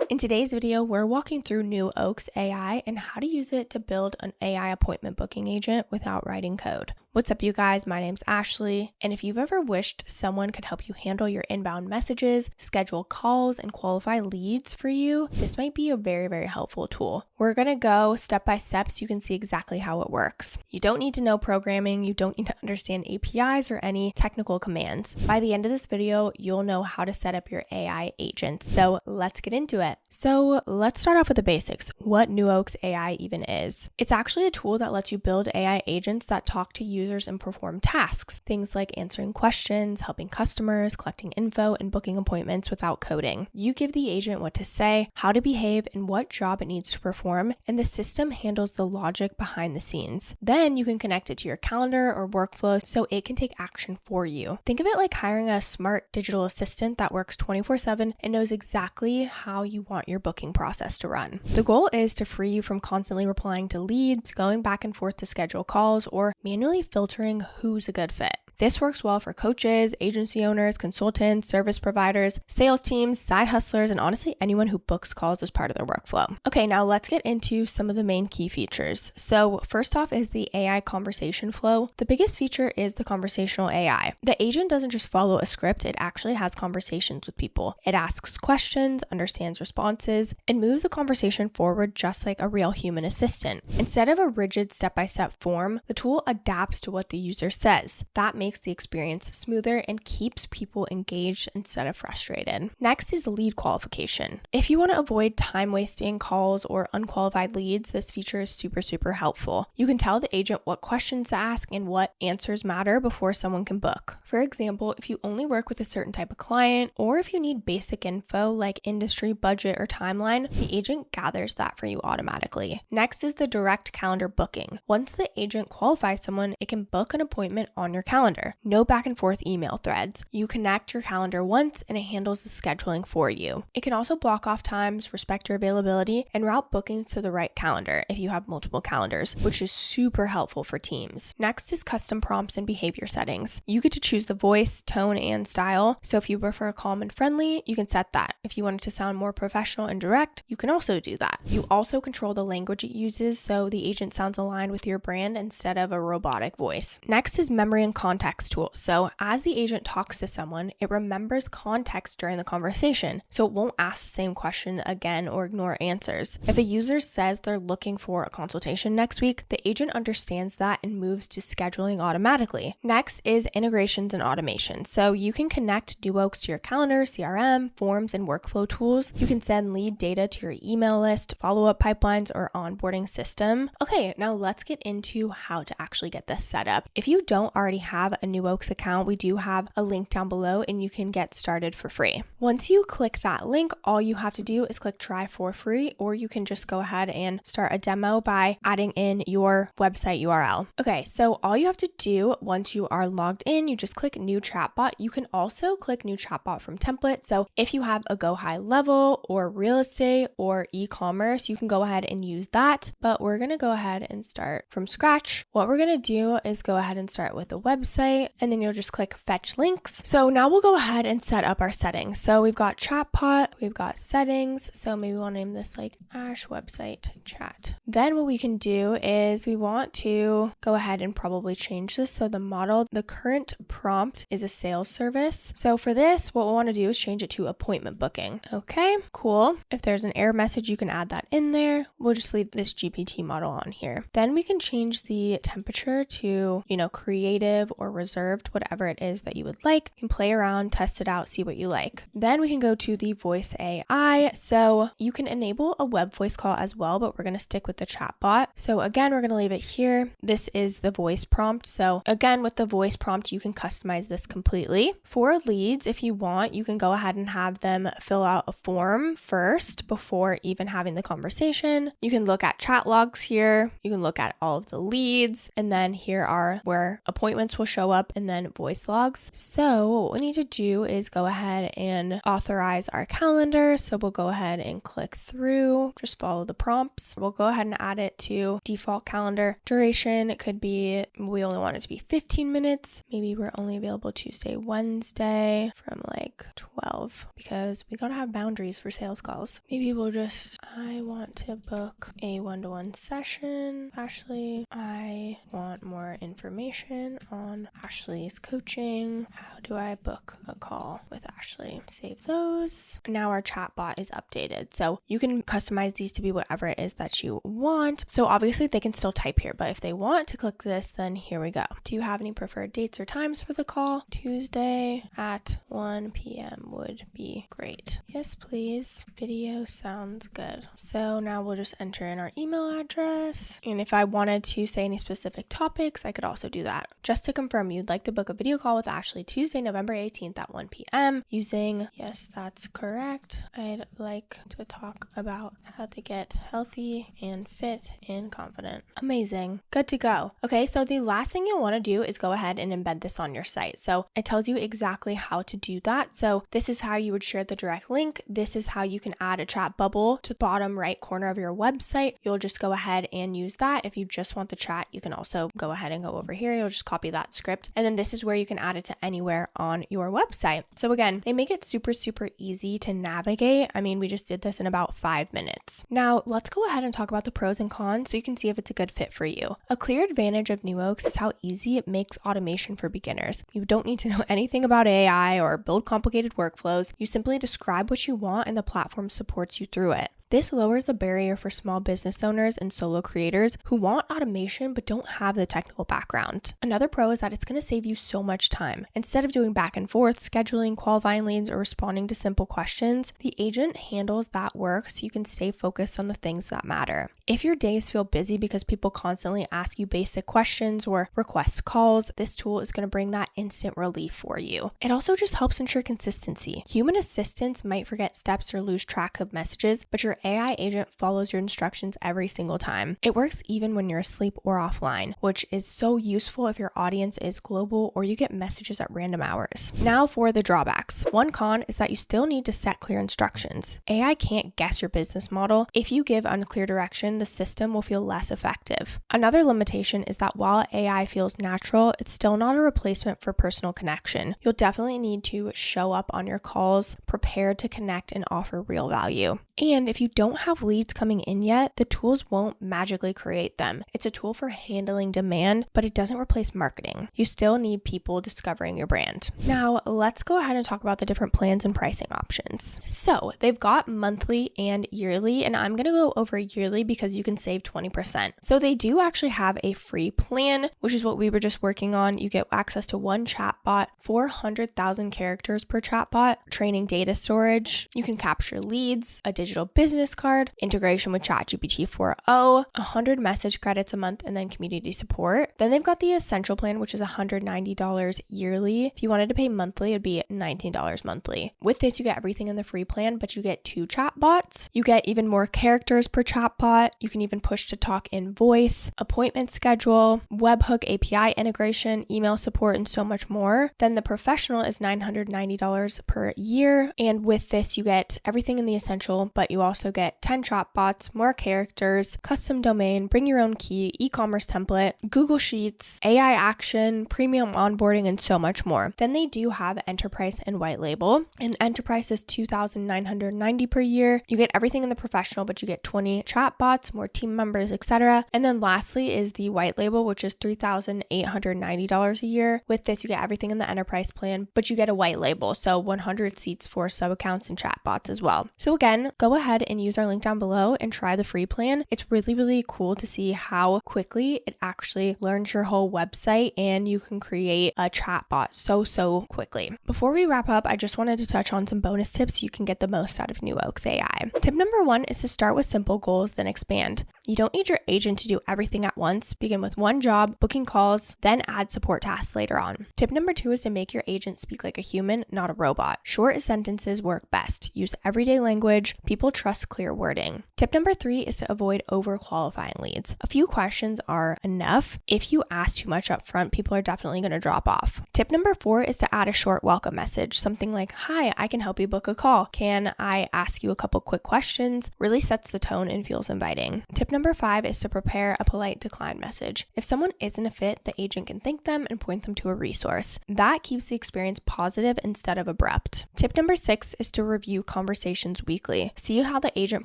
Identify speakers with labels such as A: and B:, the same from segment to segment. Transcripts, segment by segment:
A: In today's video, we're walking through NewOaks AI and how to use it to build an AI appointment booking agent without writing code. What's up, you guys? My name's Ashley, and if you've ever wished someone could help you handle your inbound messages, schedule calls, and qualify leads for you, this might be a very, very helpful tool. We're going to go step by step so you can see exactly how it works. You don't need to know programming, you don't need to understand APIs or any technical commands. By the end of this video, you'll know how to set up your AI agents. So let's get into it. So let's start off with the basics. What NewOaks AI even is. It's actually a tool that lets you build AI agents that talk to users and perform tasks. Things like answering questions, helping customers, collecting info, and booking appointments without coding. You give the agent what to say, how to behave, and what job it needs to perform, and the system handles the logic behind the scenes. Then you can connect it to your calendar or workflow so it can take action for you. Think of it like hiring a smart digital assistant that works 24/7 and knows exactly how you want your booking process to run. The goal is to free you from constantly replying to leads, going back and forth to schedule calls, or manually filtering who's a good fit. This works well for coaches, agency owners, consultants, service providers, sales teams, side hustlers, and honestly anyone who books calls as part of their workflow. Okay, now let's get into some of the main key features. So first off is the AI conversation flow. The biggest feature is the conversational AI. The agent doesn't just follow a script, it actually has conversations with people. It asks questions, understands responses, and moves the conversation forward just like a real human assistant. Instead of a rigid step-by-step form, the tool adapts to what the user says. That makes the experience smoother and keeps people engaged instead of frustrated. Next is lead qualification. If you want to avoid time-wasting calls or unqualified leads, this feature is super helpful. You can tell the agent what questions to ask and what answers matter before someone can book. For example, if you only work with a certain type of client, or if you need basic info like industry, budget, or timeline, the agent gathers that for you automatically. Next is the direct calendar booking. Once the agent qualifies someone, it can book an appointment on your calendar. No back and forth email threads. You connect your calendar once and it handles the scheduling for you. It can also block off times, respect your availability, and route bookings to the right calendar if you have multiple calendars, which is super helpful for teams. Next is custom prompts and behavior settings. You get to choose the voice, tone, and style. So if you prefer calm and friendly, you can set that. If you want it to sound more professional and direct, you can also do that. You also control the language it uses so the agent sounds aligned with your brand instead of a robotic voice. Next is memory and context tool. So as the agent talks to someone, it remembers context during the conversation, so it won't ask the same question again or ignore answers. If a user says they're looking for a consultation next week, the agent understands that and moves to scheduling automatically. Next is integrations and automation. So you can connect NewOaks to your calendar, CRM, forms, and workflow tools. You can send lead data to your email list, follow-up pipelines, or onboarding system. Okay, now let's get into how to actually get this set up. If you don't already have a NewOaks account, we do have a link down below and you can get started for free. Once you click that link, all you have to do is click try for free, or you can just go ahead and start a demo by adding in your website URL. Okay, so all you have to do once you are logged in, you just click new chatbot. You can also click new chatbot from template. So if you have a go high level or real estate or e-commerce, you can go ahead and use that, but we're going to go ahead and start from scratch. What we're going to do is go ahead and start with a website, and then you'll just click fetch links. So now we'll go ahead and set up our settings. So we've got chatbot, we've got settings. So maybe we'll name this like Ash website chat. Then what we can do is we want to go ahead and probably change this. So the current prompt is a sales service. So for this, what we'll want to do is change it to appointment booking. Okay, cool. If there's an error message, you can add that in there. We'll just leave this GPT model on here. Then we can change the temperature to, creative or reserved, whatever it is that you would like. You can play around, test it out, see what you like. Then we can go to the voice AI. So you can enable a web voice call as well, but we're going to stick with the chatbot. So again, we're going to leave it here. This is the voice prompt. So again, with the voice prompt, you can customize this completely. For leads, if you want, you can go ahead and have them fill out a form first before even having the conversation. You can look at chat logs here. You can look at all of the leads, and then here are where appointments will show up and then voice logs. So what we need to do is go ahead and authorize our calendar. So we'll go ahead and click through, just follow the prompts. We'll go ahead and add it to default calendar. Duration, it could be, we only want it to be 15 minutes. Maybe we're only available Tuesday, Wednesday from like 12 because we gotta have boundaries for sales calls. Maybe we'll just, I want to book a one-to-one session. Ashley, I want more information on Ashley's coaching. How do I book a call with Ashley? Save those. Now our chatbot is updated. So you can customize these to be whatever it is that you want. So obviously they can still type here, but if they want to click this, then here we go. Do you have any preferred dates or times for the call? Tuesday at 1 p.m. would be great. Yes, please. Video sounds good. So now we'll just enter in our email address. And if I wanted to say any specific topics, I could also do that. Just to confirm, you'd like to book a video call with Ashley Tuesday, November 18th at 1 p.m. using, yes, that's correct. I'd like to talk about how to get healthy and fit and confident. Amazing. Good to go. Okay, so the last thing you'll want to do is go ahead and embed this on your site. So it tells you exactly how to do that. So this is how you would share the direct link. This is how you can add a chat bubble to the bottom right corner of your website. You'll just go ahead and use that. If you just want the chat, you can also go ahead and go over here. You'll just copy that script. And then this is where you can add it to anywhere on your website. So again, they make it super, super easy to navigate. I mean, we just did this in about 5 minutes. Now let's go ahead and talk about the pros and cons so you can see if it's a good fit for you. A clear advantage of NewOaks is how easy it makes automation for beginners. You don't need to know anything about AI or build complicated workflows. You simply describe what you want and the platform supports you through it. This lowers the barrier for small business owners and solo creators who want automation but don't have the technical background. Another pro is that it's going to save you so much time. Instead of doing back and forth, scheduling, qualifying leads, or responding to simple questions, the agent handles that work so you can stay focused on the things that matter. If your days feel busy because people constantly ask you basic questions or request calls, this tool is going to bring that instant relief for you. It also just helps ensure consistency. Human assistants might forget steps or lose track of messages, but your AI agent follows your instructions every single time. It works even when you're asleep or offline, which is so useful if your audience is global or you get messages at random hours. Now for the drawbacks. One con is that you still need to set clear instructions. AI can't guess your business model. If you give unclear direction, the system will feel less effective. Another limitation is that while AI feels natural, it's still not a replacement for personal connection. You'll definitely need to show up on your calls, prepared to connect and offer real value. And if you don't have leads coming in yet, the tools won't magically create them. It's a tool for handling demand, but it doesn't replace marketing. You still need people discovering your brand. Now, let's go ahead and talk about the different plans and pricing options. So they've got monthly and yearly, and I'm going to go over yearly because you can save 20%. So they do actually have a free plan, which is what we were just working on. You get access to one chatbot, 400,000 characters per chatbot, training data storage. You can capture leads, a digital business card, integration with ChatGPT 4.0, 100 message credits a month, and then community support. Then they've got the essential plan, which is $190 yearly. If you wanted to pay monthly, it'd be $19 monthly. With this, you get everything in the free plan, but you get 2 chatbots. You get even more characters per chatbot. You can even push to talk in voice, appointment schedule, webhook API integration, email support, and so much more. Then the professional is $990 per year. And with this, you get everything in the essential, but you also get 10 chatbots, more characters, custom domain, bring your own key, e-commerce template, Google Sheets, AI action, premium onboarding, and so much more. Then they do have enterprise and white label. And enterprise is $2,990 per year. You get everything in the professional, but you get 20 chatbots, more team members, etc. And then lastly is the white label, which is $3,890 a year. With this, you get everything in the enterprise plan, but you get a white label, so 100 seats for sub accounts and chatbots as well. So again, go ahead and use our link down below and try the free plan. It's really, really cool to see how quickly it actually learns your whole website and you can create a chatbot so quickly. Before we wrap up, I just wanted to touch on some bonus tips so you can get the most out of NewOaks AI. Tip number 1 is to start with simple goals, then expand. You don't need your agent to do everything at once. Begin with one job, booking calls, then add support tasks later on. Tip number 2 is to make your agent speak like a human, not a robot. Short sentences work best. Use everyday language. People People trust clear wording. Tip number 3 is to avoid overqualifying leads. A few questions are enough. If you ask too much up front, people are definitely going to drop off. Tip number 4 is to add a short welcome message, something like, "Hi, I can help you book a call. Can I ask you a couple quick questions?" Really sets the tone and feels inviting. Tip number 5 is to prepare a polite decline message. If someone isn't a fit, the agent can thank them and point them to a resource. That keeps the experience positive instead of abrupt. Tip number 6 is to review conversations weekly. See how the agent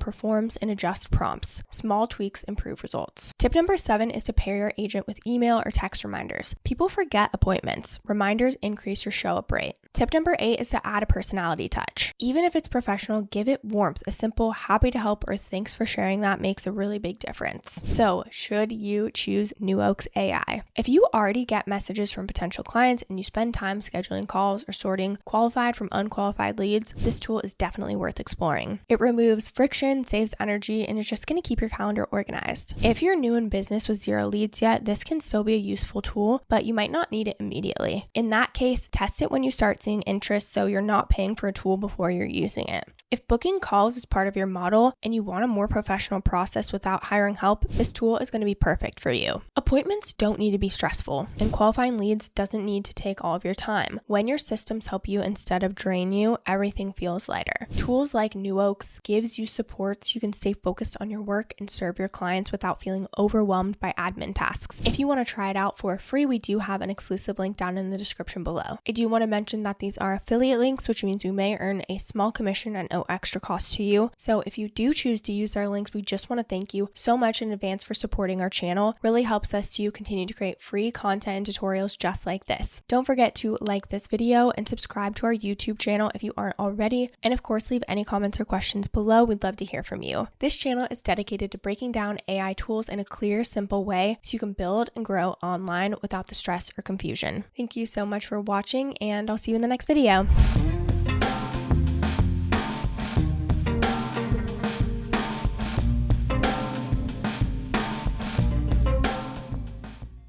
A: performs and adjust prompts. Small tweaks improve results. Tip number 7 is to pair your agent with email or text reminders. People forget appointments. Reminders increase your show up rate. Tip number 8 is to add a personality touch. Even if it's professional, give it warmth. A simple "happy to help" or "thanks for sharing that" makes a really big difference. So, should you choose NewOaks AI? If you already get messages from potential clients and you spend time scheduling calls or sorting qualified from unqualified leads, this tool is definitely worth exploring. It removes friction, saves energy, and is just going to keep your calendar organized. If you're new in business with 0 leads yet, this can still be a useful tool, but you might not need it immediately. In that case, test it when you start seeing interest so you're not paying for a tool before you're using it. If booking calls is part of your model and you want a more professional process without hiring help, this tool is going to be perfect for you. Appointments don't need to be stressful, and qualifying leads doesn't need to take all of your time. When your systems help you instead of drain you, everything feels lighter. Tools like NewOaks gives you support so you can stay focused on your work and serve your clients without feeling overwhelmed by admin tasks. If you want to try it out for free, we do have an exclusive link down in the description below. I do want to mention that these are affiliate links, which means we may earn a small commission at no extra cost to you. So if you do choose to use our links, we just want to thank you so much in advance for supporting our channel. Really helps us to continue to create free content and tutorials just like this. Don't forget to like this video and subscribe to our YouTube channel if you aren't already. And of course, leave any comments or questions below. We'd love to hear from you. This channel is dedicated to breaking down AI tools in a clear, simple way so you can build and grow online without the stress or confusion. Thank you so much for watching, and I'll see you in the next video.